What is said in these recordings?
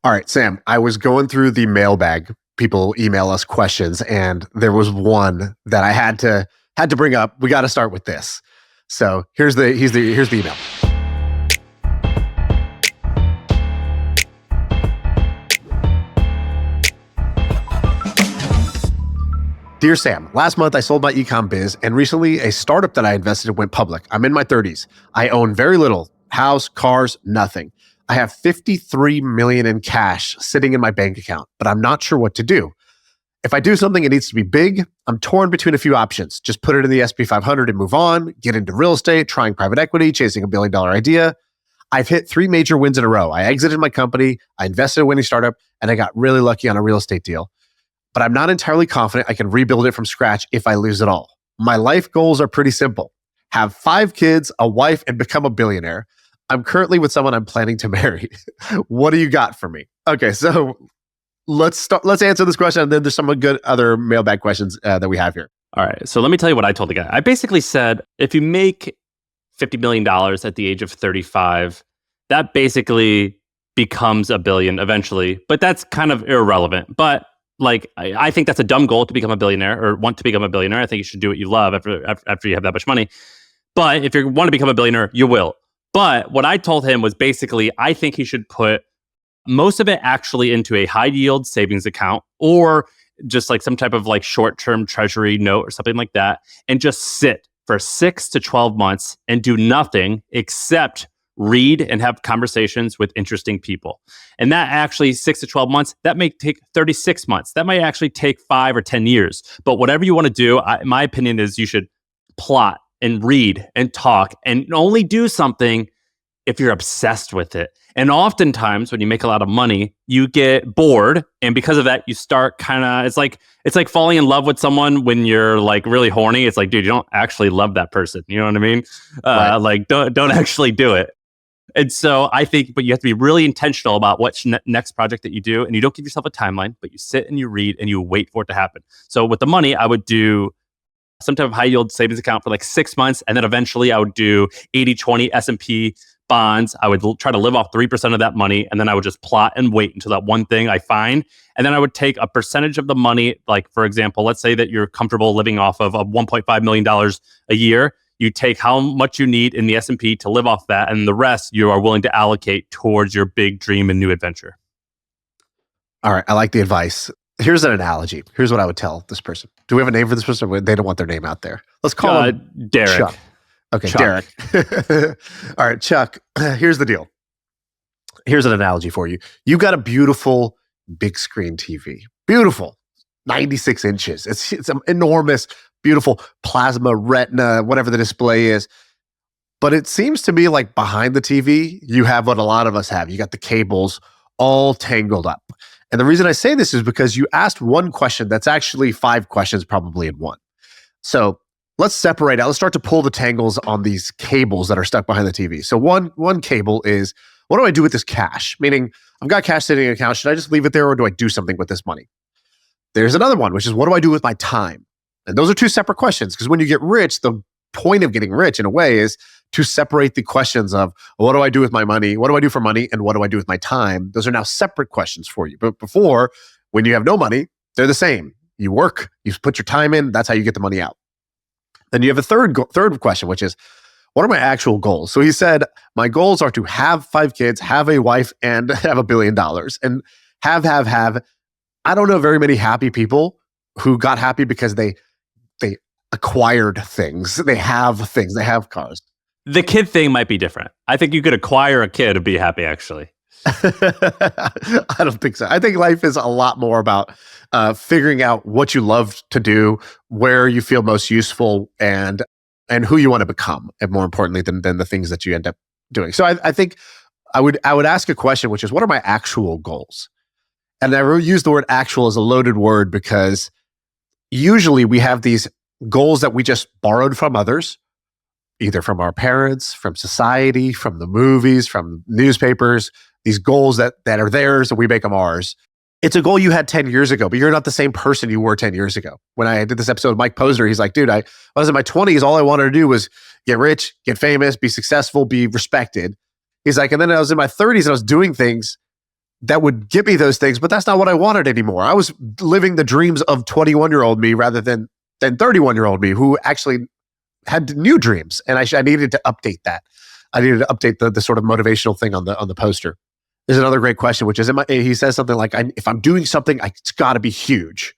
All right, Sam, I was going through the mailbag. People email us questions, and there was one that I had to bring up. We got to start with this. So here's the email. Dear Sam, last month I sold my ecom biz, and recently a startup that I invested in went public. I'm in my 30s. I own very little: house, cars, nothing. I have 53 million in cash sitting in my bank account, but I'm not sure what to do. If I do something, it needs to be big. I'm torn between a few options. Just put it in the SP 500 and move on, get into real estate, trying private equity, chasing $1 billion idea. I've hit 3 major wins in a row. I exited my company, I invested in a winning startup, and I got really lucky on a real estate deal. But I'm not entirely confident I can rebuild it from scratch if I lose it all. My life goals are pretty simple: have 5 kids, a wife, and become a billionaire. I'm currently with someone I'm planning to marry. What do you got for me? Okay, so let's answer this question, and then there's some good other mailbag questions that we have here. All right. So let me tell you what I told the guy. I basically said, if you make $50 million at the age of 35, that basically becomes a billion eventually. But that's kind of irrelevant. But I think that's a dumb goal to become a billionaire or want to become a billionaire. I think you should do what you love after you have that much money. But if you want to become a billionaire, you will. But what I told him was basically, I think he should put most of it actually into a high yield savings account, or just like some type of like short-term treasury note or something like that, and just sit for 6 to 12 months and do nothing except read and have conversations with interesting people. And that actually 6 to 12 months, that may take 36 months. That might actually take 5 or 10 years. But whatever you want to do, my opinion is you should plot and read and talk and only do something if you're obsessed with it. And oftentimes when you make a lot of money, you get bored. And because of that, you start it's like falling in love with someone when you're like really horny. It's like, dude, you don't actually love that person. You know what I mean? Right. Like don't actually do it. And so I think, but you have to be really intentional about what next project that you do. And you don't give yourself a timeline, but you sit and you read and you wait for it to happen. So with the money, I would do some type of high yield savings account for like 6 months. And then eventually I would do 80-20 S&P bonds. I would try to live off 3% of that money. And then I would just plot and wait until that one thing I find. And then I would take a percentage of the money. Like, for example, let's say that you're comfortable living off of $1.5 million a year. You take how much you need in the S&P to live off that, and the rest you are willing to allocate towards your big dream and new adventure. All right, I like the advice. Here's an analogy. Here's what I would tell this person. Do we have a name for this person? They don't want their name out there. Let's call him Derek. Chuck. Okay, Chuck. Derek. All right, Chuck, here's the deal. Here's an analogy for you. You got a beautiful big screen TV. Beautiful. 96 inches. It's enormous, beautiful plasma, retina, whatever the display is. But it seems to me like behind the TV, you have what a lot of us have. You got the cables all tangled up. And the reason I say this is because you asked one question that's actually 5 questions probably in one. So let's separate out. Let's start to pull the tangles on these cables that are stuck behind the TV. So one cable is, what do I do with this cash? Meaning, I've got cash sitting in an account. Should I just leave it there, or do I do something with this money? There's another one, which is, what do I do with my time? And those are 2 separate questions, because when you get rich, the point of getting rich in a way is to separate the questions of, what do I do with my money? What do I do for money? And what do I do with my time? Those are now separate questions for you. But before, when you have no money, they're the same. You work, you put your time in, that's how you get the money out. Then you have a third question, which is, what are my actual goals? So he said, my goals are to have 5 kids, have a wife, and have $1 billion. And have. I don't know very many happy people who got happy because they acquired things. They have things. They have cars. The kid thing might be different. I think you could acquire a kid and be happy, actually. I don't think so. I think life is a lot more about figuring out what you love to do, where you feel most useful, and who you want to become, and more importantly than the things that you end up doing. So I think I would ask a question, which is, what are my actual goals? And I use the word actual as a loaded word, because usually we have these goals that we just borrowed from others, either from our parents, from society, from the movies, from newspapers, these goals that are theirs and we make them ours. It's a goal you had 10 years ago, but you're not the same person you were 10 years ago. When I did this episode with Mike Posner, he's like, dude, I was in my 20s. All I wanted to do was get rich, get famous, be successful, be respected. He's like, and then I was in my 30s and I was doing things that would get me those things, but that's not what I wanted anymore. I was living the dreams of 21-year-old me rather than 31-year-old me who actually had new dreams. And I needed to update that. I needed to update the sort of motivational thing on the poster. There's another great question, which is, he says something like, if I'm doing something, it's got to be huge.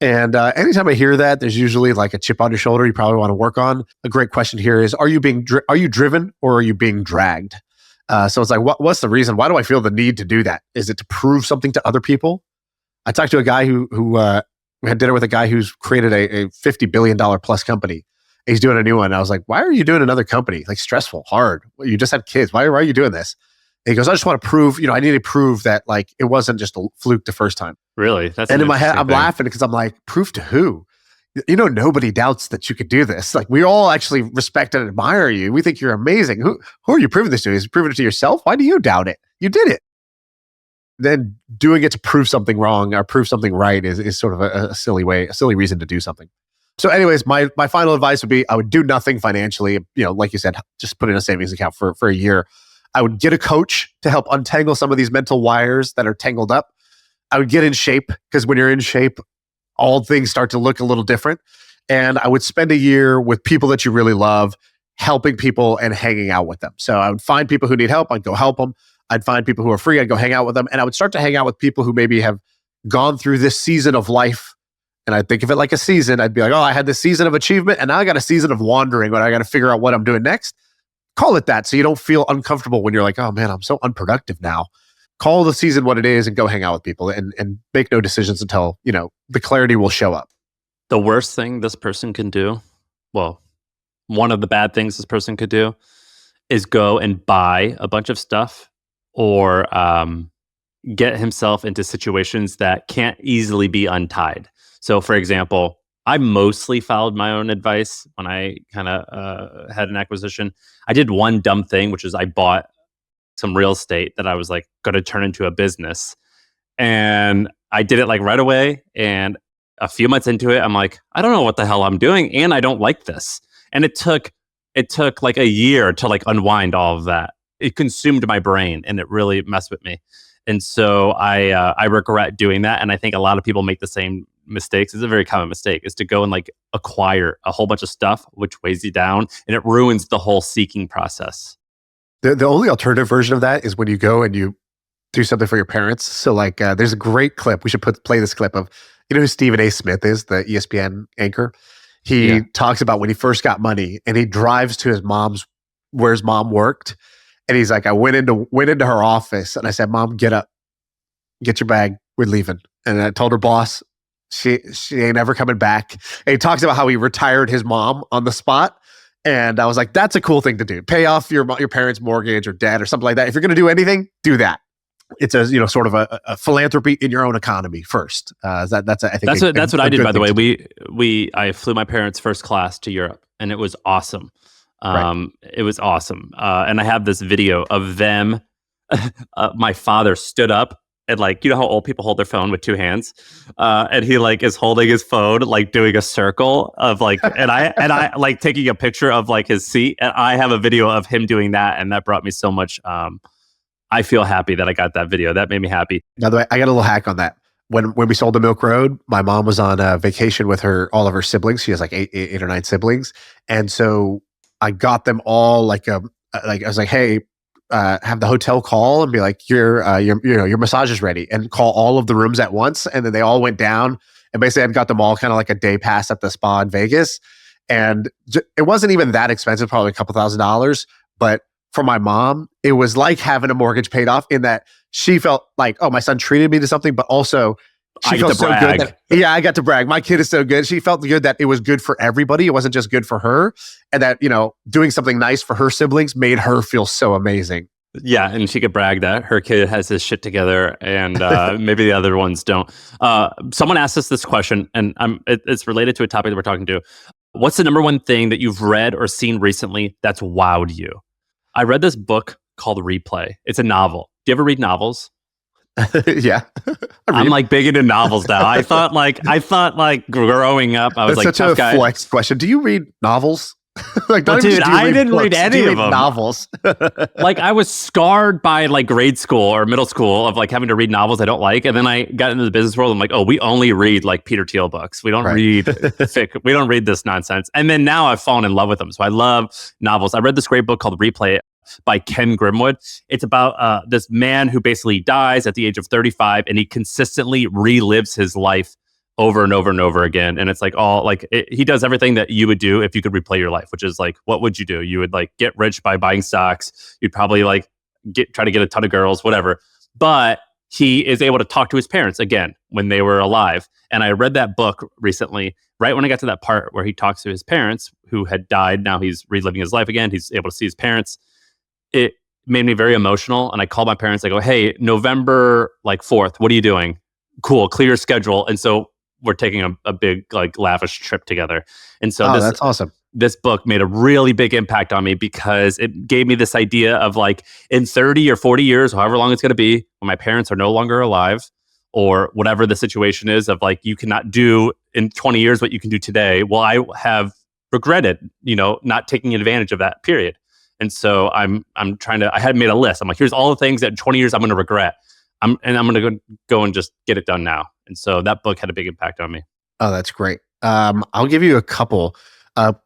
And anytime I hear that, there's usually like a chip on your shoulder you probably want to work on. A great question here is, are you driven or are you being dragged? So it's like, what's the reason? Why do I feel the need to do that? Is it to prove something to other people? I talked to a guy who had dinner with a guy who's created a $50 billion plus company. He's doing a new one. And I was like, why are you doing another company? Like stressful, hard. Well, you just had kids. Why are you doing this? And he goes, I just want to prove, I need to prove that like it wasn't just a fluke the first time. Really? That's and in my head, I'm laughing because I'm like, proof to who? Nobody doubts that you could do this. Like we all actually respect and admire you. We think you're amazing. Who are you proving this to? Is you proving it to yourself? Why do you doubt it? You did it. Then doing it to prove something wrong or prove something right is sort of a silly reason to do something. So anyways, my final advice would be I would do nothing financially. Like you said, just put in a savings account for a year. I would get a coach to help untangle some of these mental wires that are tangled up. I would get in shape because when you're in shape, all things start to look a little different. And I would spend a year with people that you really love, helping people and hanging out with them. So I would find people who need help. I'd go help them. I'd find people who are free. I'd go hang out with them. And I would start to hang out with people who maybe have gone through this season of life. And I'd think of it like a season. I'd be like, oh, I had this season of achievement and now I got a season of wandering when I got to figure out what I'm doing next. Call it that so you don't feel uncomfortable when you're like, oh man, I'm so unproductive now. Call the season what it is and go hang out with people and make no decisions until, the clarity will show up. The worst thing this person can do, well, one of the bad things this person could do is go and buy a bunch of stuff or get himself into situations that can't easily be untied. So, for example, I mostly followed my own advice when I kind of had an acquisition. I did one dumb thing, which is I bought some real estate that I was like going to turn into a business. And I did it like right away. And a few months into it, I'm like, I don't know what the hell I'm doing. And I don't like this. And it took like a year to like unwind all of that. It consumed my brain and it really messed with me. And so I regret doing that. And I think a lot of people make the same mistakes. It's a very common mistake is to go and like acquire a whole bunch of stuff, which weighs you down and it ruins the whole seeking process. The only alternative version of that is when you go and you do something for your parents. So like there's a great clip. We should play this clip of, who Stephen A. Smith is, the ESPN anchor. He talks about when he first got money and he drives to where his mom worked. And he's like, I went into her office and I said, Mom, get up, get your bag. We're leaving. And I told her boss, she ain't ever coming back. And he talks about how he retired his mom on the spot. And I was like, that's a cool thing to do. Pay off your parents' mortgage or debt or something like that. If you're going to do anything, do that. It's a sort of a philanthropy in your own economy first. I think that's what I did. By the way, I flew my parents first class to Europe, and it was awesome. Right. It was awesome. And I have this video of them. My father stood up and like, how old people hold their phone with two hands, and he like is holding his phone, like doing a circle of like, and I like taking a picture of like his seat, and I have a video of him doing that, and that brought me so much. I feel happy that I got that video. That made me happy. By the way, I got a little hack on that. When we sold the Milk Road, my mom was on a vacation with all of her siblings. She has like eight or nine siblings, and so I got them all like I was like, hey, have the hotel call and be like, your massage is ready, and call all of the rooms at once, and then they all went down, and basically I got them all kind of like a day pass at the spa in Vegas, and it wasn't even that expensive, probably a couple $1,000s, but for my mom, it was like having a mortgage paid off in that she felt like, oh, my son treated me to something, but also she felt so good that, I got to brag. My kid is so good. She felt good that it was good for everybody. It wasn't just good for her. And that, doing something nice for her siblings made her feel so amazing. Yeah, and she could brag that her kid has his shit together, and maybe the other ones don't. Someone asked us this question, and it's related to a topic that we're talking to. What's the number one thing that you've read or seen recently that's wowed you? I read this book called Replay. It's a novel. Do you ever read novels? Yeah. I'm like big into novels now. I thought like growing up, I was That's like, such a flex question. Do you read novels? Like, Well, not even dude, just do you I read didn't read books, do any you of read them. novels. Like, I was scarred by like grade school or middle school of like having to read novels I don't like, and then I got into the business world. I'm like, oh, we only read like Peter Thiel books. We don't Right. read we don't read this nonsense. And then now I've fallen in love with them. So I love novels. I read this great book called Replay by Ken Grimwood. It's about this man who basically dies at the age of 35, and he consistently relives his life over and over and over again. And it's like he does everything that you would do if you could replay your life, which is like, what would you do? You would like get rich by buying stocks. You'd probably like try to get a ton of girls, whatever. But he is able to talk to his parents again when they were alive. And I read that book recently, right when I got to that part where he talks to his parents who had died. Now he's reliving his life again. He's able to see his parents. It made me very emotional. And I called my parents. I go, hey, November like 4th, what are you doing? Cool, clear your schedule. And so we're taking a big like lavish trip together. And so that's awesome. This book made a really big impact on me because it gave me this idea of like in 30 or 40 years, however long it's going to be, when my parents are no longer alive or whatever the situation is of like, you cannot do in 20 years what you can do today. Well, I have regretted, not taking advantage of that period. And so I had made a list. I'm like, here's all the things that in 20 years I'm going to regret. I'm going to go and just get it done now. And so that book had a big impact on me. Oh, that's great. I'll give you a couple.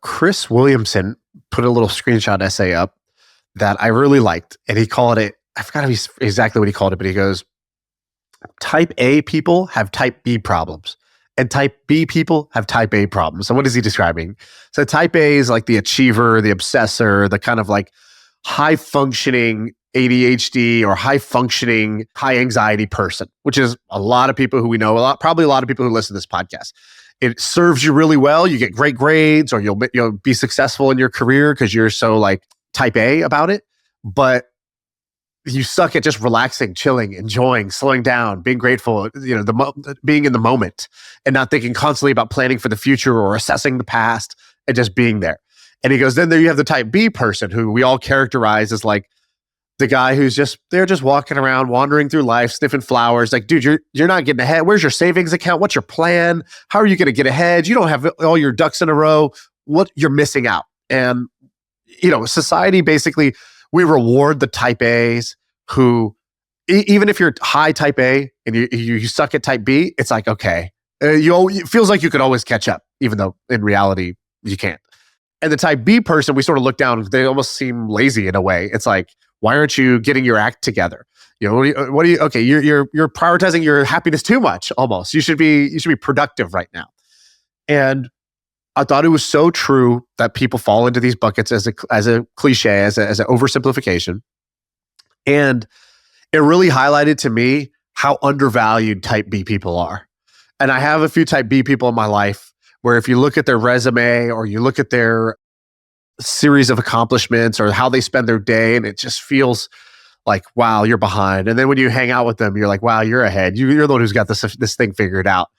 Chris Williamson put a little screenshot essay up that I really liked. And he called it, I forgot exactly what he called it, but he goes, type A people have type B problems. And type B people have type A problems. So what is he describing? So type A is like the achiever, the obsessor, the kind of like high functioning ADHD or high functioning, high anxiety person, which is a lot of people who we know, probably a lot of people who listen to this podcast. It serves you really well. You get great grades, or you'll be successful in your career because you're so like type A about it. But you suck at just relaxing, chilling, enjoying, slowing down, being grateful, being in the moment and not thinking constantly about planning for the future or assessing the past and just being there. And he goes, then there you have the type B person who we all characterize as like the guy who's they're just walking around, wandering through life, sniffing flowers. Like, dude, you're not getting ahead. Where's your savings account? What's your plan? How are you going to get ahead? You don't have all your ducks in a row. What you're missing out. And, society basically, we reward the type A's who, even if you're high type A and you suck at type B, it's like, okay, it feels like you could always catch up, even though in reality you can't. And the type B person, we sort of look down, they almost seem lazy in a way. It's like, why aren't you getting your act together? What do you okay, you're prioritizing your happiness too much almost. You should be productive right now. And I thought it was so true that people fall into these buckets as a cliche, as an oversimplification. And it really highlighted to me how undervalued type B people are. And I have a few type B people in my life where if you look at their resume or you look at their series of accomplishments or how they spend their day, and it just feels like, wow, you're behind. And then when you hang out with them, you're like, wow, you're ahead. You're the one who's got this thing figured out.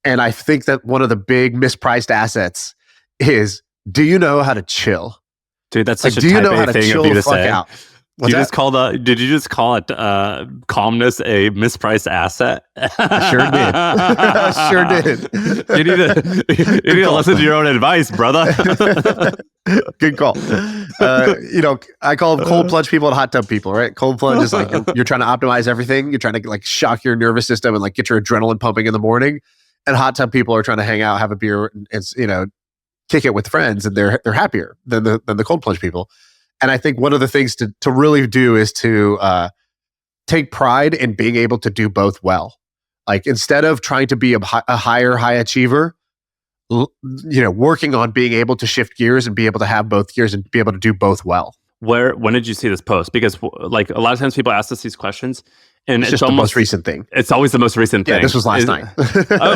And I think that one of the big mispriced assets is, do you know how to chill? Dude, that's such a type A thing of you to say. Out? Did you just call it calmness a mispriced asset? I sure did. I sure did. You need to listen to your own advice, brother. Good call. I call them cold plunge people and hot tub people, right? Cold plunge is like you're trying to optimize everything. You're trying to like shock your nervous system and like get your adrenaline pumping in the morning. And hot tub people are trying to hang out, have a beer, and kick it with friends, and they're happier than the cold plunge people. And I think one of the things to really do is to take pride in being able to do both well. Like instead of trying to be a high achiever, working on being able to shift gears and be able to have both gears and be able to do both well. When did you see this post? Because like a lot of times people ask us these questions, and it's just almost the most recent thing. It's always the most recent thing. Yeah, this was last night.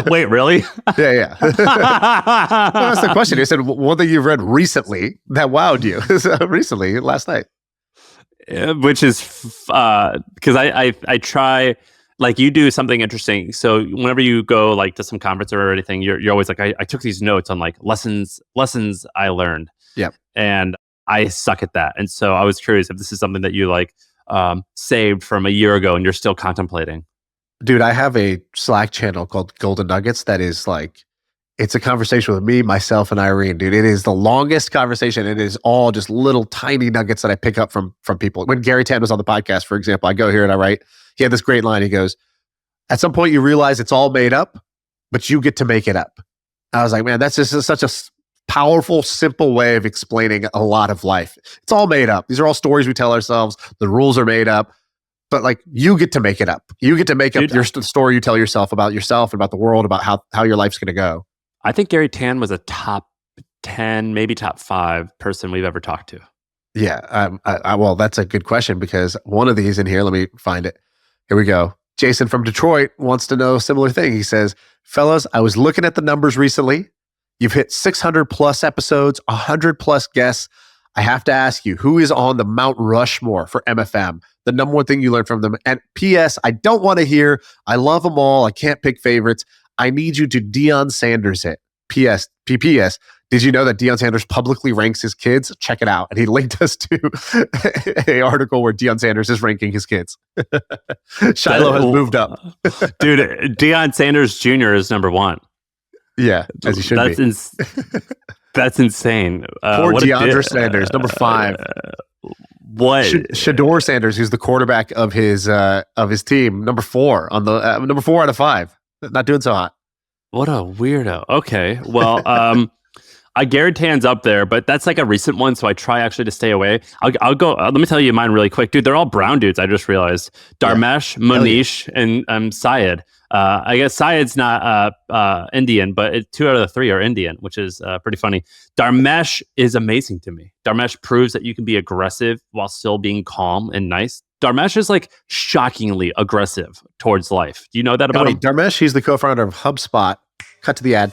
Wait, really? Yeah. That's the question. You said one thing you've read recently that wowed you. Recently, last night. Which is because I try, like you do something interesting. So whenever you go like to some conference or anything, you're always like, I took these notes on like lessons I learned. Yeah. And I suck at that. And so I was curious if this is something that you like saved from a year ago and you're still contemplating. Dude, I have a Slack channel called Golden Nuggets that is like, It's a conversation with me, myself, and Irene, dude. It is the longest conversation. It is all just little tiny nuggets that I pick up from people. When Gary Tan was on the podcast, for example, I go here and I write, he had this great line. He goes, at some point you realize it's all made up, but you get to make it up. I was like, man, that's just such a powerful, simple way of explaining a lot of life. It's all made up. These are all stories we tell ourselves. The rules are made up. But like, you get to make it up. You get to make up your story you tell yourself and about the world, about how your life's going to go. I think Gary Tan was a top 10, maybe top 5 person we've ever talked to. Yeah. Well, that's a good question, because one of these in here, let me find it. Here we go. Jason from Detroit wants to know a similar thing. He says, fellas, I was looking at the numbers recently. You've hit 600 plus episodes, 100 plus guests. I have to ask you, who is on the Mount Rushmore for MFM? The number one thing you learned from them. And P.S., I don't want to hear, I love them all. I can't pick favorites. I need you to Deion Sanders it. P.S. Did you know that Deion Sanders publicly ranks his kids? Check it out. And he linked us to an article where Deion Sanders is ranking his kids. Shiloh has moved up. Dude, Deion Sanders Jr. is number 1. Yeah, as he should be. That's insane. Poor DeAndre Sanders, number 5. What? Shador Sanders, who's the quarterback of his team, number 4 on the number 4 out of 5. Not doing so hot. What a weirdo. Okay, well, Gary Tan's up there, but that's like a recent one, so I try actually to stay away. I'll go. Let me tell you mine really quick, dude. They're all brown dudes. I just realized Dharmesh, Monish, and Syed. I guess Syed's not Indian, but 2 out of the 3 are Indian, which is pretty funny. Dharmesh is amazing to me. Dharmesh proves that you can be aggressive while still being calm and nice. Dharmesh is like shockingly aggressive towards life. Do you know that about him? Dharmesh, he's the co-founder of HubSpot. Cut to the ad.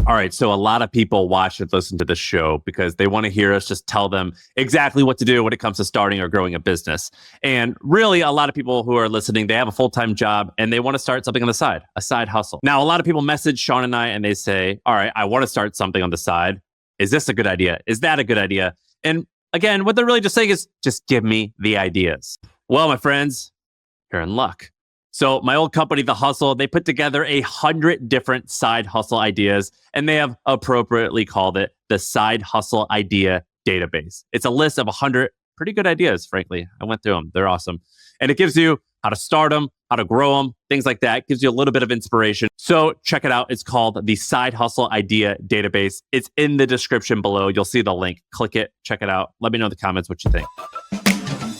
All right, so a lot of people watch and listen to this show because they want to hear us just tell them exactly what to do when it comes to starting or growing a business. And really, a lot of people who are listening, they have a full-time job and they want to start something on the side, a side hustle. Now, a lot of people message Shaan and I and they say, all right, I want to start something on the side. Is this a good idea? Is that a good idea? And again, what they're really just saying is, just give me the ideas. Well, my friends, you're in luck. So my old company, The Hustle, they put together 100 different side hustle ideas, and they have appropriately called it the Side Hustle Idea Database. It's a list of 100 pretty good ideas, frankly. I went through them. They're awesome. And it gives you how to start them, how to grow them, things like that. It gives you a little bit of inspiration. So check it out. It's called the Side Hustle Idea Database. It's in the description below. You'll see the link. Click it. Check it out. Let me know in the comments what you think.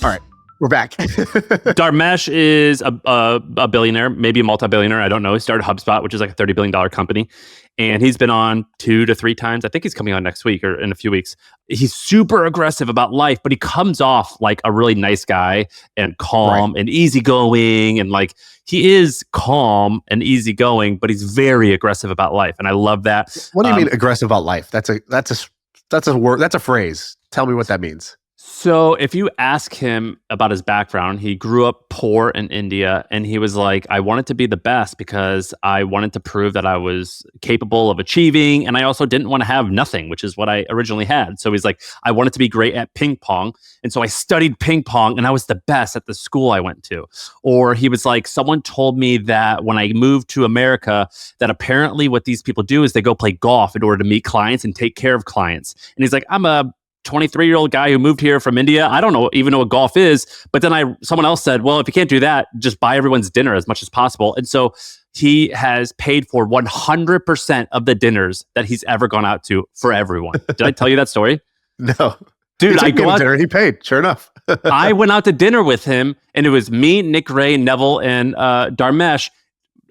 All right. We're back. Dharmesh is a billionaire, maybe a multi-billionaire. I don't know. He started HubSpot, which is like a $30 billion company. And he's been on 2 to 3 times. I think he's coming on next week or in a few weeks. He's super aggressive about life, but he comes off like a really nice guy and calm and easygoing. And like, he is calm and easygoing, but he's very aggressive about life. And I love that. What do you mean aggressive about life? That's a word. That's a phrase. Tell me what that means. So if you ask him about his background, he grew up poor in India, and he was like, I wanted to be the best because I wanted to prove that I was capable of achieving, and I also didn't want to have nothing, which is what I originally had. So he's like, I wanted to be great at ping pong, and so I studied ping pong, and I was the best at the school I went to. Or he was like, someone told me that when I moved to America, that apparently what these people do is they go play golf in order to meet clients and take care of clients. And he's like, I'm a 23-year-old guy who moved here from India. I don't even know what golf is. But then someone else said, well, if you can't do that, just buy everyone's dinner as much as possible. And so he has paid for 100% of the dinners that he's ever gone out to for everyone. Did I tell you that story? No. Dude, I go out dinner. He paid, sure enough. I went out to dinner with him, and it was me, Nick Ray, Neville, and Dharmesh.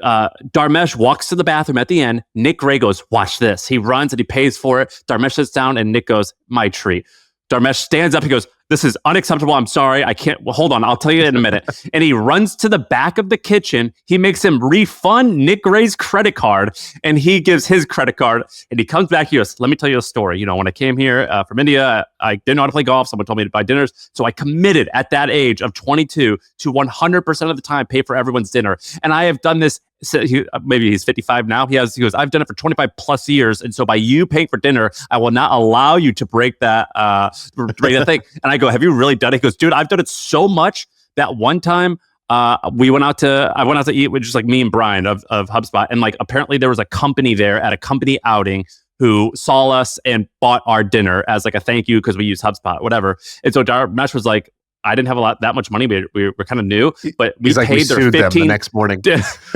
Dharmesh walks to the bathroom at the end. Nick Ray goes, watch this. He runs and he pays for it. Dharmesh sits down and Nick goes, my treat. Dharmesh stands up. He goes, this is unacceptable. I'm sorry. I can't. Well, hold on. I'll tell you in a minute. And he runs to the back of the kitchen. He makes him refund Nick Ray's credit card, and he gives his credit card. And he comes back. He goes, let me tell you a story. You know, when I came here from India, I didn't know how to play golf. Someone told me to buy dinners. So I committed at that age of 22 to 100% of the time pay for everyone's dinner. And I have done this. So maybe he's 55 now. He goes, I've done it for 25 plus years. And so by you paying for dinner, I will not allow you to break that thing. And I go, have you really done it? He goes, dude, I've done it so much that one time I went out to eat with just like me and Brian of HubSpot. And like, apparently there was a company there at a company outing who saw us and bought our dinner as like a thank you because we use HubSpot, whatever. And so Darmesh was like, I didn't have that much money, but we were kind of new, but we paid their 15 them the next morning.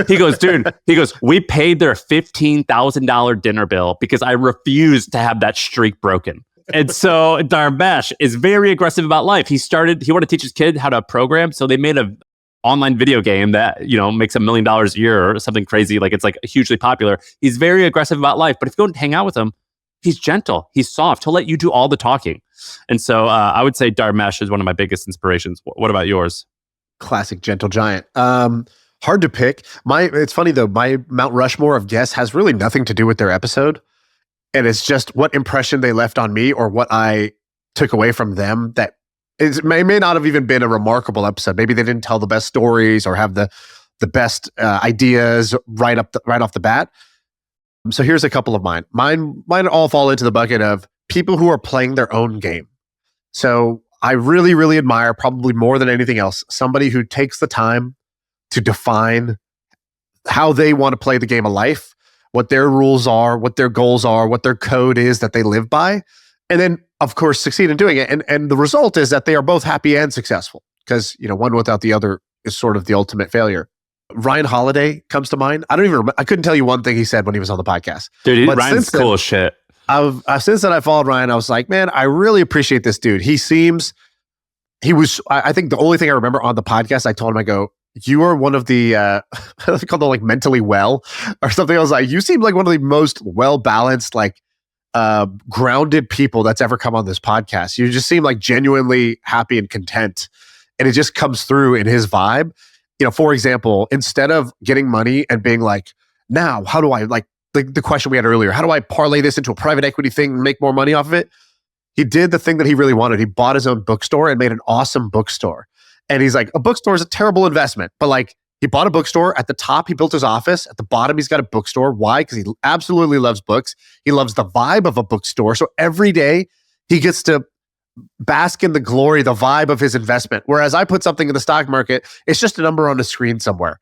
He goes, we paid their $15,000 dinner bill because I refused to have that streak broken. And so Darmesh is very aggressive about life. He wanted to teach his kid how to program. So they made an online video game that, makes $1 million a year or something crazy. Like it's like hugely popular. He's very aggressive about life, but if you go and hang out with him, he's gentle, he's soft. He'll let you do all the talking. And so I would say Darmesh is one of my biggest inspirations. What about yours? Classic gentle giant. Hard to pick. It's funny though, my Mount Rushmore of guests has really nothing to do with their episode. And it's just what impression they left on me or what I took away from them that may not have even been a remarkable episode. Maybe they didn't tell the best stories or have the best ideas right off the bat. So here's a couple of mine. Mine all fall into the bucket of people who are playing their own game. So I really, really admire, probably more than anything else, somebody who takes the time to define how they want to play the game of life, what their rules are, what their goals are, what their code is that they live by, and then, of course, succeed in doing it. And the result is that they are both happy and successful because, one without the other is sort of the ultimate failure. Ryan Holiday comes to mind. I don't even remember. I couldn't tell you one thing he said when he was on the podcast. Dude, Ryan's cool as shit. Since then I followed Ryan, I was like, man, I really appreciate this dude. I think the only thing I remember on the podcast, I told him, I go, you are one of the, they call them like mentally well or something. I was like, you seem like one of the most well-balanced, like grounded people that's ever come on this podcast. You just seem like genuinely happy and content. And it just comes through in his vibe. For example, instead of getting money and being like, now, how do I, like the question we had earlier, how do I parlay this into a private equity thing and make more money off of it? He did the thing that he really wanted. He bought his own bookstore and made an awesome bookstore. And he's like, a bookstore is a terrible investment. But like, he bought a bookstore. At the top, he built his office. At the bottom, he's got a bookstore. Why? Because he absolutely loves books. He loves the vibe of a bookstore. So every day, he gets to bask in the glory, the vibe of his investment. Whereas I put something in the stock market, it's just a number on the screen somewhere.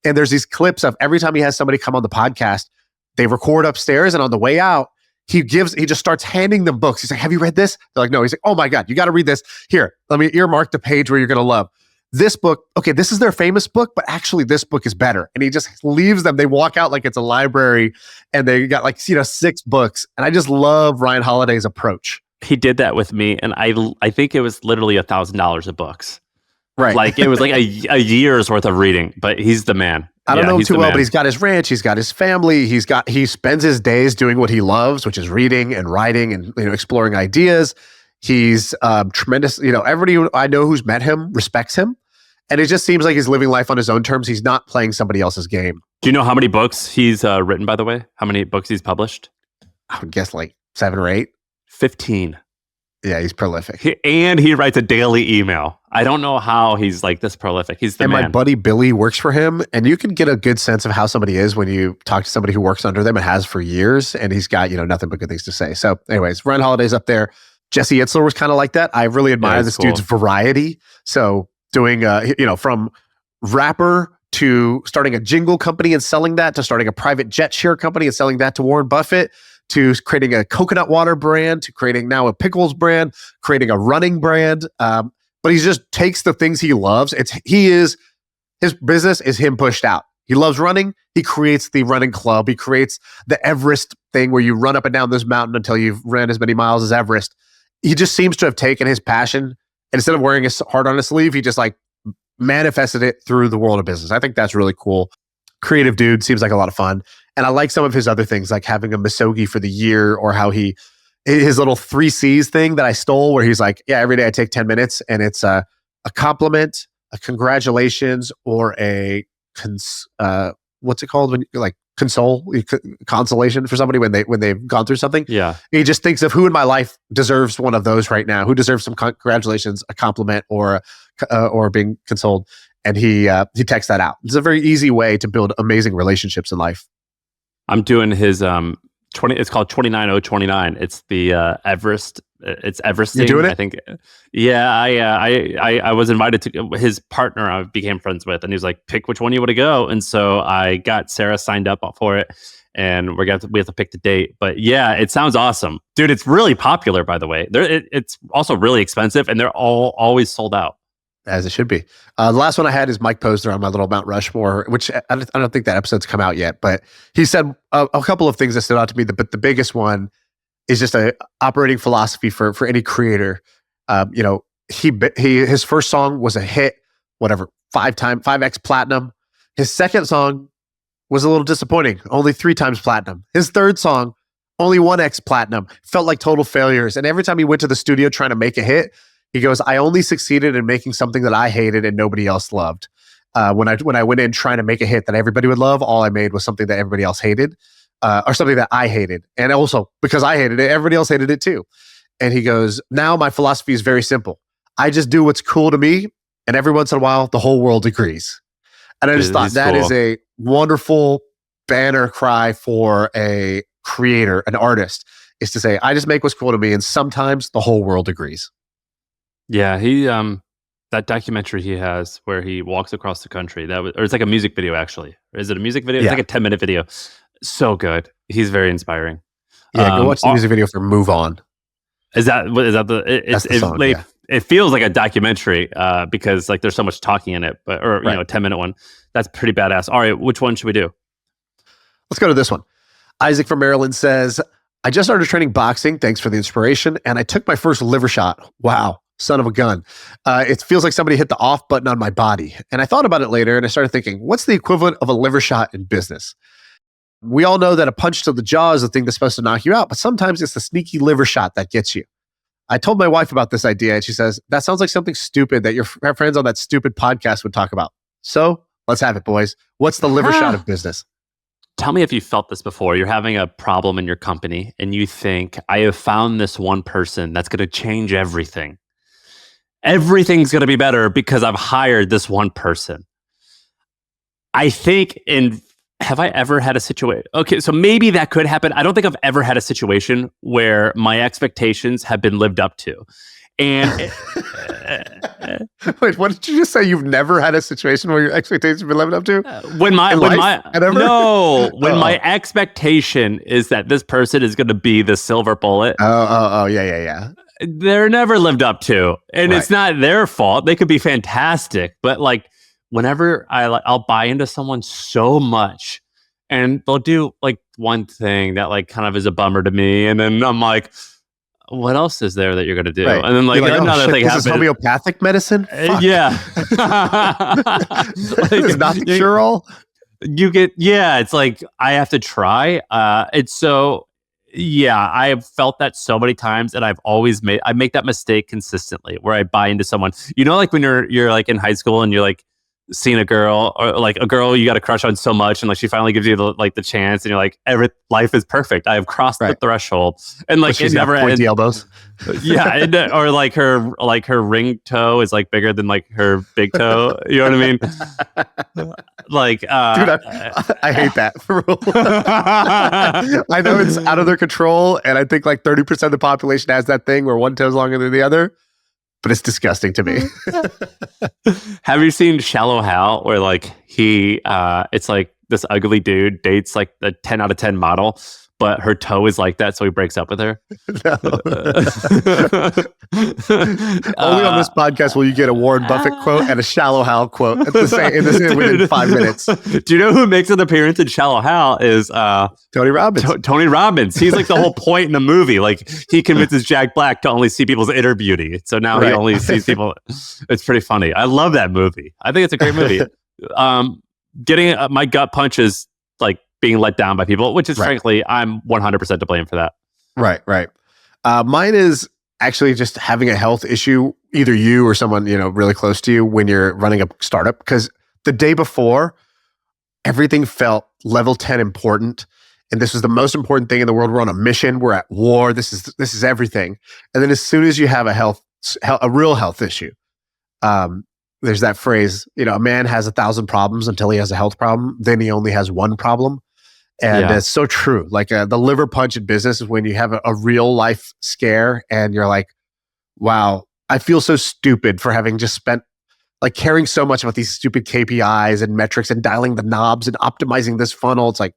And there's these clips of every time he has somebody come on the podcast, they record upstairs, and on the way out, he just starts handing them books. He's like, have you read this? They're like, no. He's like, oh my God, you got to read this. Here, let me earmark the page where you're going to love this book. Okay, this is their famous book, but actually this book is better. And he just leaves them. They walk out like it's a library and they got like, 6 books. And I just love Ryan Holiday's approach. He did that with me, and I think it was literally $1,000 of books. Right. Like it was like a year's worth of reading, but he's the man. I don't know him too well, but he's got his ranch, he's got his family, he spends his days doing what he loves, which is reading and writing and exploring ideas. He's tremendous. Everybody I know who's met him respects him, and it just seems like he's living life on his own terms. He's not playing somebody else's game. Do you know how many books he's written, by the way? How many books he's published? I would guess like 7 or 8. 15. Yeah, he's prolific. And he writes a daily email. I don't know how he's like this prolific. He's the man. My buddy Billy works for him, and you can get a good sense of how somebody is when you talk to somebody who works under them and has for years, and he's got, nothing but good things to say. So anyways, Ryan Holiday's up there. Jesse Itzler was kind of like that. I really admire this dude's variety. So doing, from rapper to starting a jingle company and selling that, to starting a private jet share company and selling that to Warren Buffett, to creating a coconut water brand, to creating now a pickles brand, creating a running brand. But he just takes the things he loves. His business is him pushed out. He loves running. He creates the running club. He creates the Everest thing where you run up and down this mountain until you've ran as many miles as Everest. He just seems to have taken his passion, and instead of wearing his heart on his sleeve, he just like manifested it through the world of business. I think that's really cool. Creative dude, seems like a lot of fun. And I like some of his other things, like having a misogi for the year, or how his little 3 C's thing that I stole, where he's like, yeah, every day I take 10 minutes and it's a compliment, a congratulations, or what's it called when you like consolation for somebody when they've gone through something. Yeah. He just thinks of who in my life deserves one of those right now, who deserves some congratulations, a compliment, or being consoled. And he texts that out. It's a very easy way to build amazing relationships in life. I'm doing his it's called 29029. It's the Everest It's Everesting. You doing it? I think. Yeah, I was invited to his partner. I became friends with, and he was like, "Pick which one you want to go." And so I got Sarah signed up for it, and we have to pick the date. But yeah, it sounds awesome, dude. It's really popular, by the way. It's also really expensive, and they're all always sold out. As it should be. The last one I had is Mike Posner on my little Mount Rushmore, which I don't think that episode's come out yet, but he said a couple of things that stood out to me. But the biggest one is just a operating philosophy for any creator. His first song was a hit, whatever, 5x platinum. His second song was a little disappointing, only 3 times platinum. His third song, only 1x platinum. Felt like total failures. And every time he went to the studio trying to make a hit, he goes, I only succeeded in making something that I hated and nobody else loved. When I went in trying to make a hit that everybody would love, all I made was something that everybody else hated, or something that I hated. And also, because I hated it, everybody else hated it too. And he goes, now my philosophy is very simple. I just do what's cool to me, and every once in a while, the whole world agrees. And I just thought that is a wonderful banner cry for a creator, an artist, is to say, I just make what's cool to me, and sometimes the whole world agrees. Yeah, he that documentary he has where he walks across the country, or it's like a music video actually. Is it a music video? Yeah. It's like a 10-minute video. So good. He's very inspiring. Yeah, go watch the music video for Move On. Is that the That's the song, yeah. It feels like a documentary because like there's so much talking in it, but a 10-minute one. That's pretty badass. All right, which one should we do? Let's go to this one. Isaac from Maryland says, I just started training boxing. Thanks for the inspiration. And I took my first liver shot. Wow. Son of a gun. It feels like somebody hit the off button on my body. And I thought about it later and I started thinking, what's the equivalent of a liver shot in business? We all know that a punch to the jaw is the thing that's supposed to knock you out, but sometimes it's the sneaky liver shot that gets you. I told my wife about this idea and she says, that sounds like something stupid that your friends on that stupid podcast would talk about. So let's have it, boys. What's the liver shot of business? Tell me if you felt this before. You're having a problem in your company and you think, I have found this one person that's going to change everything. Everything's going to be better because I've hired this one person. I think have I ever had a situation? Okay, so maybe that could happen. I don't think I've ever had a situation where my expectations have been lived up to. And wait, what did you just say? You've never had a situation where your expectations have been lived up to? When my expectation is that this person is going to be the silver bullet. Yeah. They're never lived up to, and it's not their fault. They could be fantastic, but like whenever I'll buy into someone so much, and they'll do like one thing that like kind of is a bummer to me, and then I'm like, what else is there that you're gonna do? Right. And then like another thing happens. This is homeopathic medicine. Yeah, it's not the cure all. You get it's like I have to try. It's so. Yeah, I have felt that so many times, and I make that mistake consistently where I buy into someone. You know, like when you're like in high school and you're like seeing a girl or like a girl you got a crush on so much, and like she finally gives you the chance, and you're like, life is perfect. I have crossed the threshold, and like it never ends. Elbows. Yeah, or like her ring toe is like bigger than like her big toe. You know what I mean? Like, dude, I hate that. For real. I know it's out of their control, and I think like 30% of the population has that thing where one toe's longer than the other. But it's disgusting to me. Have you seen Shallow Hal, where like it's like this ugly dude dates like the 10 out of 10 model, but her toe is like that, so he breaks up with her? No. Only on this podcast will you get a Warren Buffett quote and a Shallow Hal quote within 5 minutes. Do you know who makes an appearance in Shallow Hal is Tony Robbins. Tony Robbins. He's like the whole point in the movie. Like he convinces Jack Black to only see people's inner beauty. So now he only sees people. It's pretty funny. I love that movie. I think it's a great movie. Getting my gut punch is like being let down by people, which is frankly, I'm 100% to blame for that. Right. Mine is actually just having a health issue, either you or someone, really close to you when you're running a startup. Because the day before, everything felt level 10 important. And this was the most important thing in the world. We're on a mission. We're at war. This is everything. And then as soon as you have a real health issue, there's that phrase, a man has 1,000 problems until he has a health problem. Then he only has one problem. And Yeah. it's so true. Like the liver punch in business is when you have a real life scare and you're like, wow, I feel so stupid for having just spent like caring so much about these stupid KPIs and metrics and dialing the knobs and optimizing this funnel. It's like,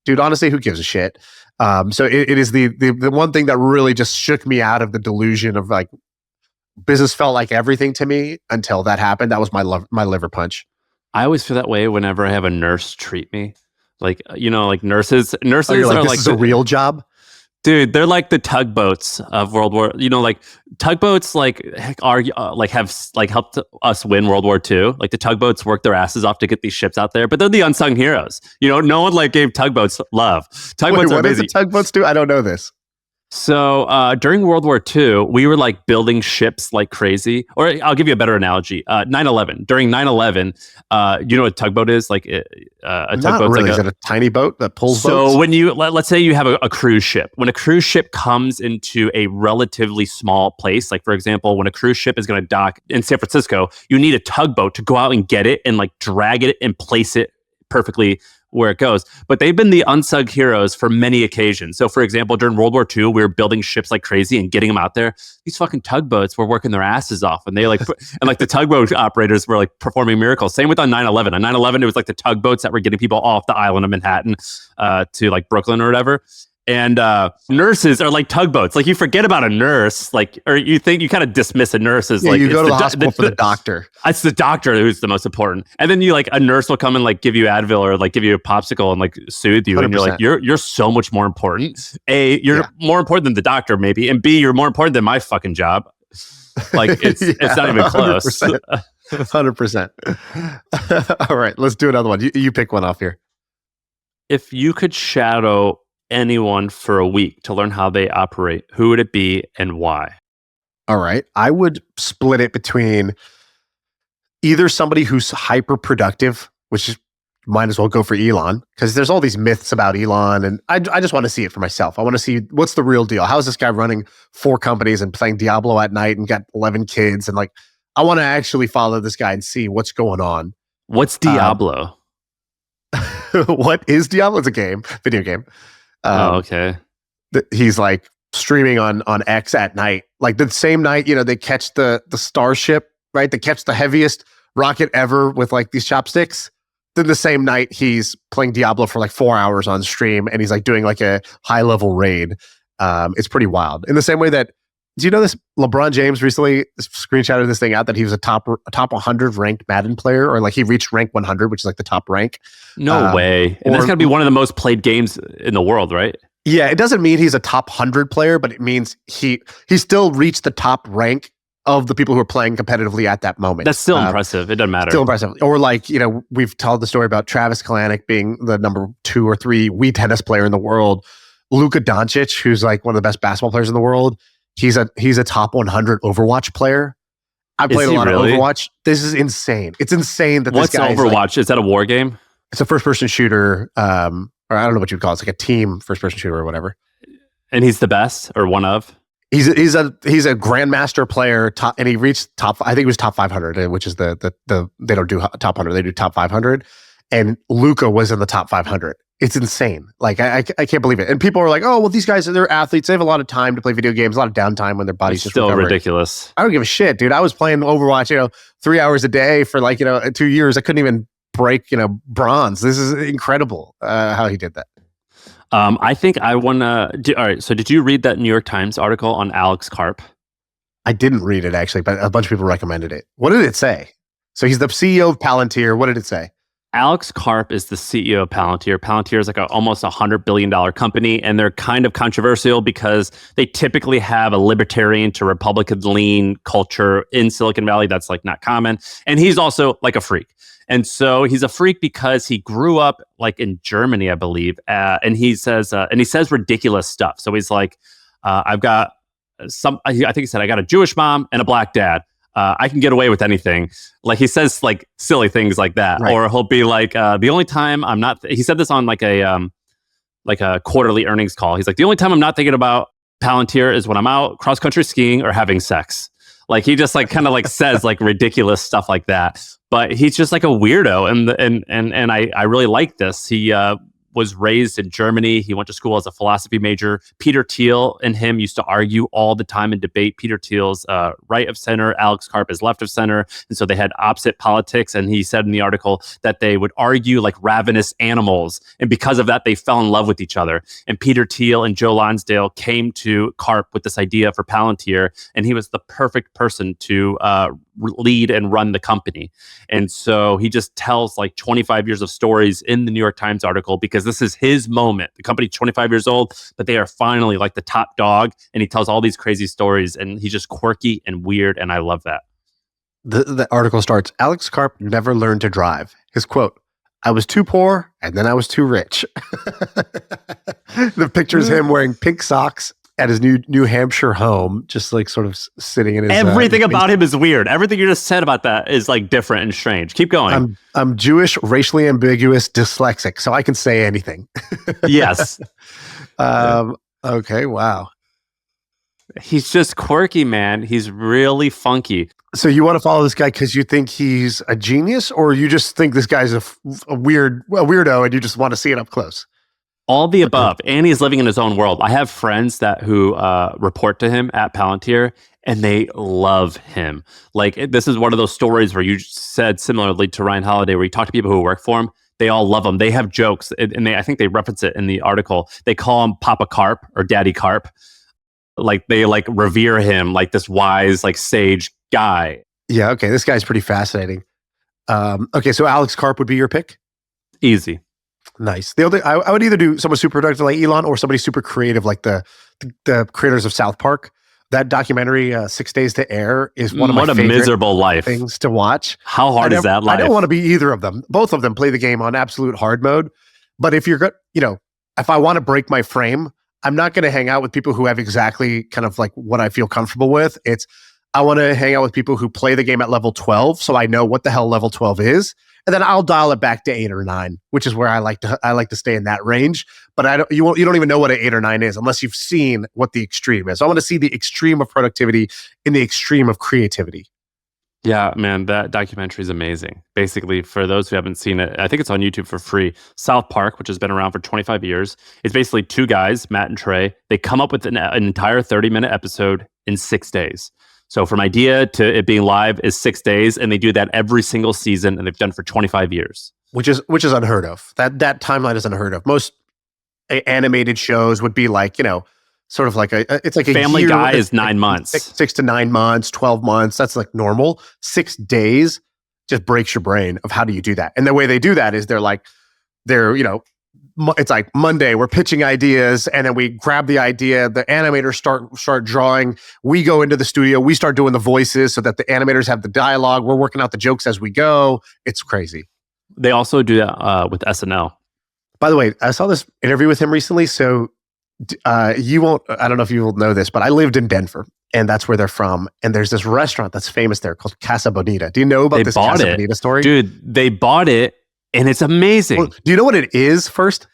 dude, honestly, who gives a shit? So it is the one thing that really just shook me out of the delusion of like business felt like everything to me until that happened. That was my liver punch. I always feel that way whenever I have a nurse treat me. Like, like nurses Oh, you're like, are this like is a real job? dude, they're like the tugboats of World War. Like tugboats, like are like have like helped us win World War II. Like the tugboats work their asses off to get these ships out there, but they're the unsung heroes. No one like gave tugboats love. Tugboats Wait, are what does amazing. the tugboats do? I don't know this. So during World War II, we were like building ships like crazy. Or I'll give you a better analogy. 9/11. During 9/11, you know what a tugboat is? Like a Not tugboat's really. like Is it a tiny boat that pulls so boats? when you let's say you have a cruise ship. When a cruise ship comes into a relatively small place, like for example, when a cruise ship is going to dock in San Francisco, you need a tugboat to go out and get it and like drag it and place it perfectly where it goes. But they've been the unsung heroes for many occasions. So for example, during World War II, we were building ships like crazy and getting them out there. These fucking tugboats were working their asses off, and they like and like the tugboat operators were like performing miracles. Same with on 9/11. On 9/11, it was like the tugboats that were getting people off the island of Manhattan to like Brooklyn or whatever. And nurses are like tugboats. Like you forget about a nurse, like, or you think you kind of dismiss a nurse as like you go to the doc- hospital for the doctor. It's the doctor who's the most important. And then you like a nurse will come and like give you Advil or like give you a popsicle and like soothe you. And you're like, 100%. you're so much more important. A, you're Yeah. more important than the doctor, maybe. And B, you're more important than my fucking job. Like it's not even close. 100%. All right, let's do another one. You pick one off here. If you could shadow anyone for a week to learn how they operate, who would it be and why? All right. I would split it between either somebody who's hyper productive, which is might as well go for Elon, because there's all these myths about Elon, and I just want to see it for myself. I want to see what's the real deal. How is this guy running 4 companies and playing Diablo at night and got 11 kids? And like, I want to actually follow this guy and see what's going on. What's Diablo? What is Diablo? It's a video game. Okay. He's like streaming on X at night, like the same night, they catch the starship, right? They catch the heaviest rocket ever with like these chopsticks. Then the same night he's playing Diablo for like 4 hours on stream, and he's like doing like a high level raid. It's pretty wild. In the same way that, do you know this? LeBron James recently screenshotted this thing out that he was a top 100 ranked Madden player, or like he reached rank 100, which is like the top rank. No way. And that's got to be one of the most played games in the world, right? Yeah, it doesn't mean he's a top 100 player, but it means he still reached the top rank of the people who are playing competitively at that moment. That's still impressive. It doesn't matter. Still impressive. Or like, we've told the story about Travis Kalanick being the number 2 or 3 Wii tennis player in the world. Luka Doncic, who's like one of the best basketball players in the world, he's a top 100 Overwatch player. I played a lot of Overwatch. This is insane. It's insane that What's this guy Overwatch? Is that a war game? It's a first-person shooter, or I don't know what you'd call it. It's like a team first-person shooter or whatever. And he's the best, or one of? He's a grandmaster player, and he reached top. I think it was top 500, which is the they don't do top 100, they do top 500. And Luka was in the top 500. It's insane. Like I can't believe it. And people are like, oh well, these guys they're athletes. They have a lot of time to play video games, a lot of downtime when their body's just still recovering. ridiculous. I don't give a shit, dude. I was playing Overwatch, 3 hours a day for like 2 years. I couldn't even break bronze. This is incredible how he did that. I think I want to. All right. So, did you read that New York Times article on Alex Karp? I didn't read it actually, but a bunch of people recommended it. What did it say? So he's the CEO of Palantir. What did it say? Alex Karp is the CEO of Palantir. Palantir is like almost $100 billion company, and they're kind of controversial because they typically have a libertarian to Republican lean culture in Silicon Valley. That's like not common. And he's also like a freak. And so he's a freak because he grew up like in Germany, I believe. And he says ridiculous stuff. So he's like, I've got I think he said, I got a Jewish mom and a black dad. I can get away with anything. Like he says like silly things like that. Right. Or he'll be like, the only time I'm not, he said this on like a quarterly earnings call. He's like, the only time I'm not thinking about Palantir is when I'm out cross country skiing or having sex. Like he just like kind of like says like ridiculous stuff like that. But he's just like a weirdo. And I really like this. He was raised in Germany. He went to school as a philosophy major. Peter Thiel and him used to argue all the time and debate. Peter Thiel's right of center, Alex Karp is left of center. And so they had opposite politics. And he said in the article that they would argue like ravenous animals. And because of that, they fell in love with each other. And Peter Thiel and Joe Lonsdale came to Karp with this idea for Palantir. And he was the perfect person to lead and run the company. And so he just tells like 25 years of stories in the New York Times article because this is his moment. The company's 25 years old, but they are finally like the top dog. And he tells all these crazy stories and he's just quirky and weird. And I love that. The article starts, Alex Karp never learned to drive. His quote, I was too poor and then I was too rich. The picture is him wearing pink socks at his New Hampshire home, just like sort of sitting in his... Everything about him is weird. Everything you just said about that is like different and strange. Keep going. I'm Jewish, racially ambiguous, dyslexic, so I can say anything. Yes. Okay, wow. He's just quirky, man. He's really funky. So you want to follow this guy because you think he's a genius, or you just think this guy's a weirdo and you just want to see it up close? All the above. And he's living in his own world. I have friends who report to him at Palantir, and they love him. Like, this is one of those stories where you said similarly to Ryan Holiday, where you talk to people who work for him, they all love him. They have jokes, and I think they reference it in the article. They call him Papa Karp or Daddy Karp. Like, they like revere him like this wise, like sage guy. Yeah, okay. This guy's pretty fascinating. Okay, so Alex Karp would be your pick? Easy. Nice. I would either do someone super productive like Elon or somebody super creative like the creators of South Park. That documentary, 6 Days to Air, is one of my favorite miserable life things to watch. How hard is that life? I don't want to be either of them. Both of them play the game on absolute hard mode. But if you're if I want to break my frame, I'm not going to hang out with people who have exactly kind of like what I feel comfortable with. I want to hang out with people who play the game at level 12, so I know what the hell level 12 is. And then I'll dial it back to 8 or 9, which is where I like to stay in that range. But you don't even know what an 8 or 9 is unless you've seen what the extreme is. So I want to see the extreme of productivity in the extreme of creativity. Yeah, man, that documentary is amazing. Basically, for those who haven't seen it, I think it's on YouTube for free. South Park, which has been around for 25 years, it's basically two guys, Matt and Trey. They come up with an entire 30-minute episode in 6 days. So from idea to it being live is 6 days, and they do that every single season, and they've done it for 25 years. Which is unheard of. That timeline is unheard of. Most animated shows would be like, sort of like it's like a Family year, Guy is 9 months. 6 to 9 months, 12 months. That's like normal. 6 days just breaks your brain of how do you do that? And the way they do that is it's like Monday, we're pitching ideas, and then we grab the idea, the animators start drawing, we go into the studio, we start doing the voices so that the animators have the dialogue, we're working out the jokes as we go. It's crazy. They also do that with SNL. By the way, I saw this interview with him recently, so I don't know if you will know this, but I lived in Denver, and that's where they're from, and there's this restaurant that's famous there called Casa Bonita. Do you know about this Casa Bonita story? Dude, they bought it, and it's amazing. Well, do you know what it is first?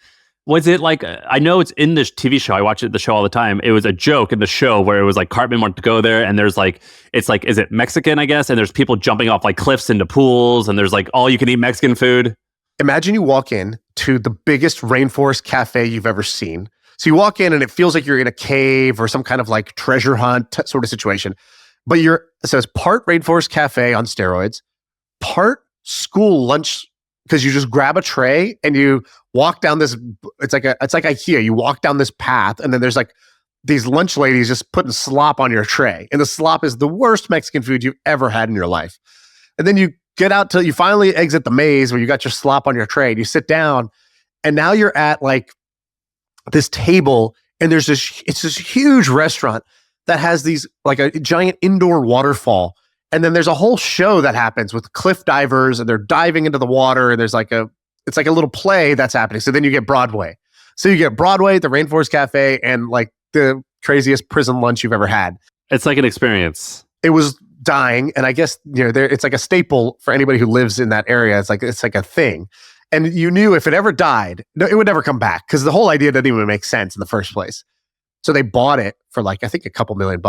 Was it like, I know it's in this TV show. I watch the show all the time. It was a joke in the show where it was like Cartman wanted to go there, and there's like, it's like, is it Mexican, I guess? And there's people jumping off like cliffs into pools, and there's like all you can eat Mexican food. Imagine you walk in to the biggest rainforest cafe you've ever seen. So you walk in and it feels like you're in a cave or some kind of like treasure hunt sort of situation. But so it's part rainforest cafe on steroids, part school lunch, because you just grab a tray and you walk down this, it's like IKEA. You walk down this path, and then there's like these lunch ladies just putting slop on your tray. And the slop is the worst Mexican food you've ever had in your life. And then you get out till you finally exit the maze where you got your slop on your tray, and you sit down, and now you're at like this table, and it's this huge restaurant that has these like a giant indoor waterfall. And then there's a whole show that happens with cliff divers, and they're diving into the water, and it's like a little play that's happening. So then you get Broadway. So you get Broadway, the Rainforest Cafe, and like the craziest prison lunch you've ever had. It's like an experience. It was dying, and I guess it's like a staple for anybody who lives in that area. It's like a thing. And you knew if it ever died, it would never come back, because the whole idea didn't even make sense in the first place. So they bought it for like, I think, a couple $1 million.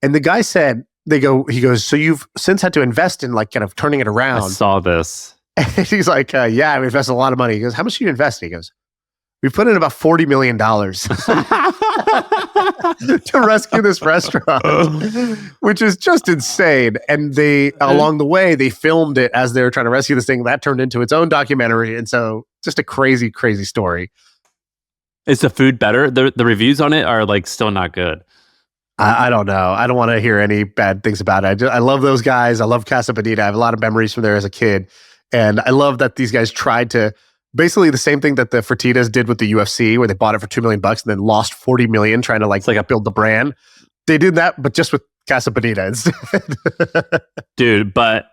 And the guy said, he goes, so you've since had to invest in like kind of turning it around. I saw this. And he's like, yeah, I invested a lot of money. He goes, how much did you invest? And he goes, We put in about $40 million to rescue this restaurant, which is just insane. And they, along the way, they filmed it as they were trying to rescue this thing. That turned into its own documentary. And so just a crazy, crazy story. Is the food better? The reviews on it are like still not good. I don't know. I don't want to hear any bad things about it. I love those guys. I love Casa Bonita. I have a lot of memories from there as a kid. And I love that these guys tried to basically the same thing that the Fertittas did with the UFC, where they bought it for $2 million and then lost $40 million trying to like build the brand. They did that, but just with Casa Bonita instead. Dude, but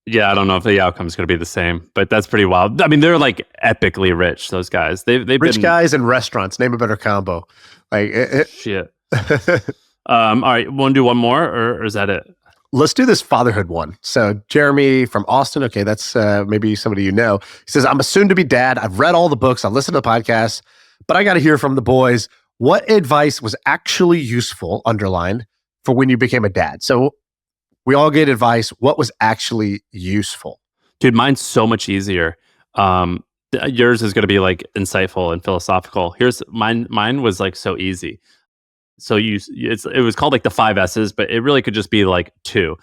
yeah, I don't know if the outcome is going to be the same, but that's pretty wild. I mean, they're like epically rich, those guys. They've rich guys and restaurants. Name a better combo. Like shit. All right, want to do one more, or is that it? Let's do this fatherhood one. So Jeremy from Austin, okay, that's maybe somebody you know. He says, I'm a soon-to-be dad. I've read all the books. I've listened to the podcasts, but I got to hear from the boys. What advice was actually useful, underlined, for when you became a dad? So we all get advice. What was actually useful? Dude, mine's so much easier. Yours is going to be like insightful and philosophical. Here's mine. Mine was like so easy. So it was called like the 5 S's, but it really could just be like 2.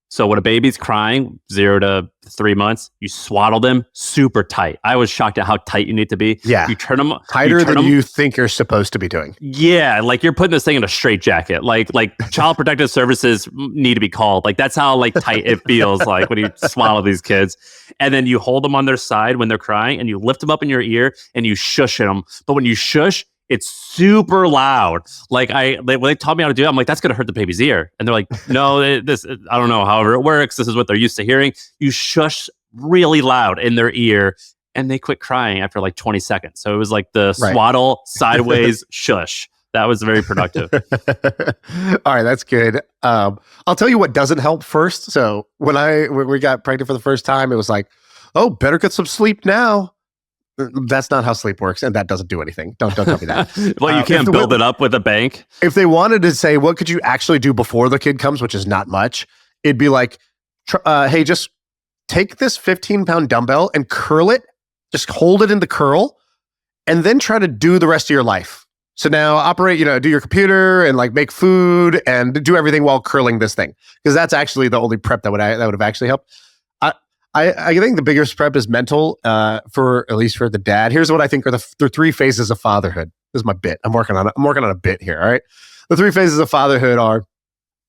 So when a baby's crying, 0 to 3 months, you swaddle them super tight. I was shocked at how tight you need to be. Yeah. You turn them tighter than you think you're supposed to be doing. Yeah. Like you're putting this thing in a straitjacket. Like Child Protective Services need to be called. Like that's how like tight it feels like when you swaddle these kids. And then you hold them on their side when they're crying and you lift them up in your ear and you shush them. But when you shush, it's super loud. Like when they taught me how to do it, I'm like, that's going to hurt the baby's ear. And they're like, no, I don't know. However it works, this is what they're used to hearing. You shush really loud in their ear and they quit crying after like 20 seconds. So it was like the swaddle sideways shush. That was very productive. All right, that's good. I'll tell you what doesn't help first. So when we got pregnant for the first time, it was like, oh, better get some sleep now. That's not how sleep works, and that doesn't do anything. Don't tell me that. Well, you can't build it up with a bank. If they wanted to say, what could you actually do before the kid comes, which is not much, it'd be like, hey, just take this 15-pound dumbbell and curl it. Just hold it in the curl, and then try to do the rest of your life. So now operate, do your computer and like make food and do everything while curling this thing, because that's actually the only prep that would have actually helped. I think the biggest prep is mental, for at least for the dad. Here's what I think are the 3 phases of fatherhood. This is my bit. I'm working on a bit here. All right. The 3 phases of fatherhood are: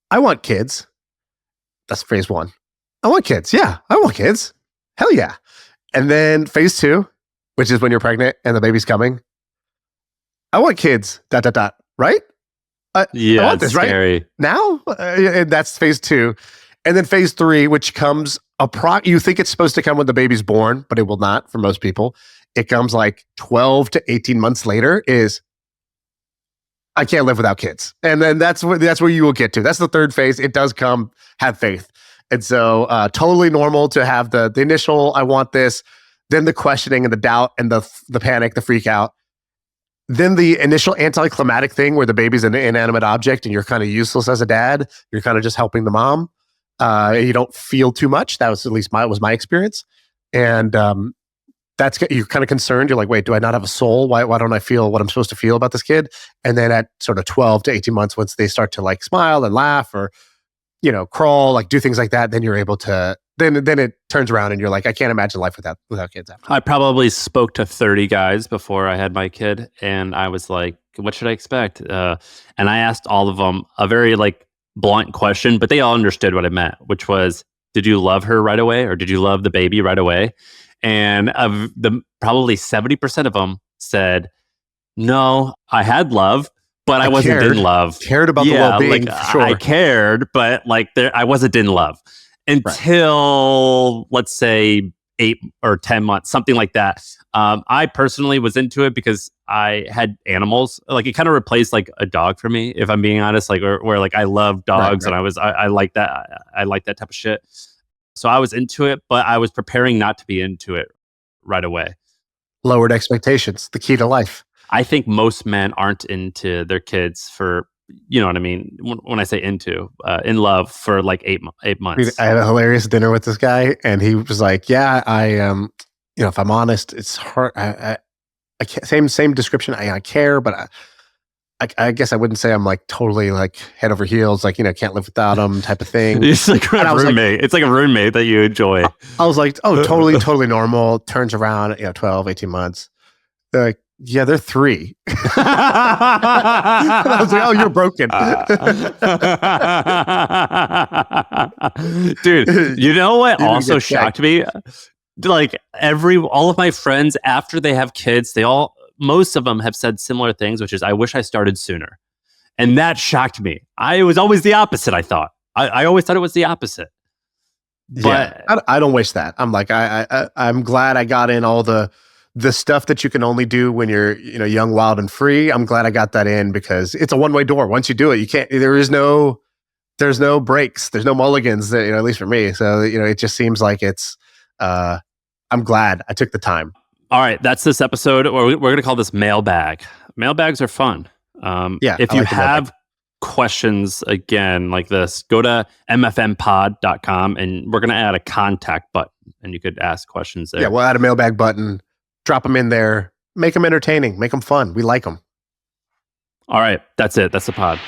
I want kids. That's phase 1. I want kids. Yeah, I want kids. Hell yeah. And then phase 2, which is when you're pregnant and the baby's coming. I want kids. ... Right? Yeah, I want this, scary. Right? Now, and that's phase 2. And then phase 3, which comes you think it's supposed to come when the baby's born, but it will not for most people. It comes like 12 to 18 months later, is I can't live without kids. And then that's where you will get to. That's the 3rd phase. It does come, have faith. And so totally normal to have the initial, I want this, then the questioning and the doubt and the panic, the freak out. Then the initial anticlimactic thing where the baby's an inanimate object and you're kind of useless as a dad. You're kind of just helping the mom. You don't feel too much. That was at least my experience. And you're kind of concerned. You're like, wait, do I not have a soul? Why don't I feel what I'm supposed to feel about this kid? And then at sort of 12 to 18 months, once they start to like smile and laugh or, crawl, like do things like that, then you're able to, then it turns around and you're like, I can't imagine life without kids. I probably spoke to 30 guys before I had my kid. And I was like, what should I expect? And I asked all of them a very like blunt question, but they all understood what I meant, which was, did you love her right away? Or did you love the baby right away? And of the probably 70% of them said, no, I had love, but I wasn't in love. Cared about the well-being, like, sure. I cared, but like I wasn't in love until let's say 8 or 10 months, something like that. I personally was into it because I had animals. Like it kind of replaced like a dog for me, if I'm being honest. Like where like I love dogs and I like that. I like that type of shit. So I was into it, but I was preparing not to be into it right away. Lowered expectations, the key to life. I think most men aren't into their kids for, you know what I mean? When I say into, in love for like 8 months. I had a hilarious dinner with this guy and he was like, yeah, I, if I'm honest, it's hard. same description. I care, but I guess I wouldn't say I'm like totally like head over heels, like, can't live without them type of thing. It's like And I a was like, roommate. It's like a roommate that you enjoy. I was like, oh, totally normal. Turns around, 12, 18 months. They're like, yeah, they're 3. I was like, oh, you're broken. Dude, you know what You also get shocked me? Like all of my friends, after they have kids, most of them have said similar things, which is, I wish I started sooner. And that shocked me. It was always the opposite, I thought. I always thought it was the opposite. But I don't wish that. I'm like, I'm glad I got in all the stuff that you can only do when you're, young, wild, and free. I'm glad I got that in because it's a one-way door. Once you do it, you can't, there's no breaks. There's no mulligans, at least for me. So, it just seems like it's, I'm glad I took the time. All right. That's this episode. We're going to call this mailbag. Mailbags are fun. If you have questions again like this, go to mfmpod.com and we're going to add a contact button and you could ask questions there. Yeah, we'll add a mailbag button, drop them in there, make them entertaining, make them fun. We like them. All right. That's it. That's the pod.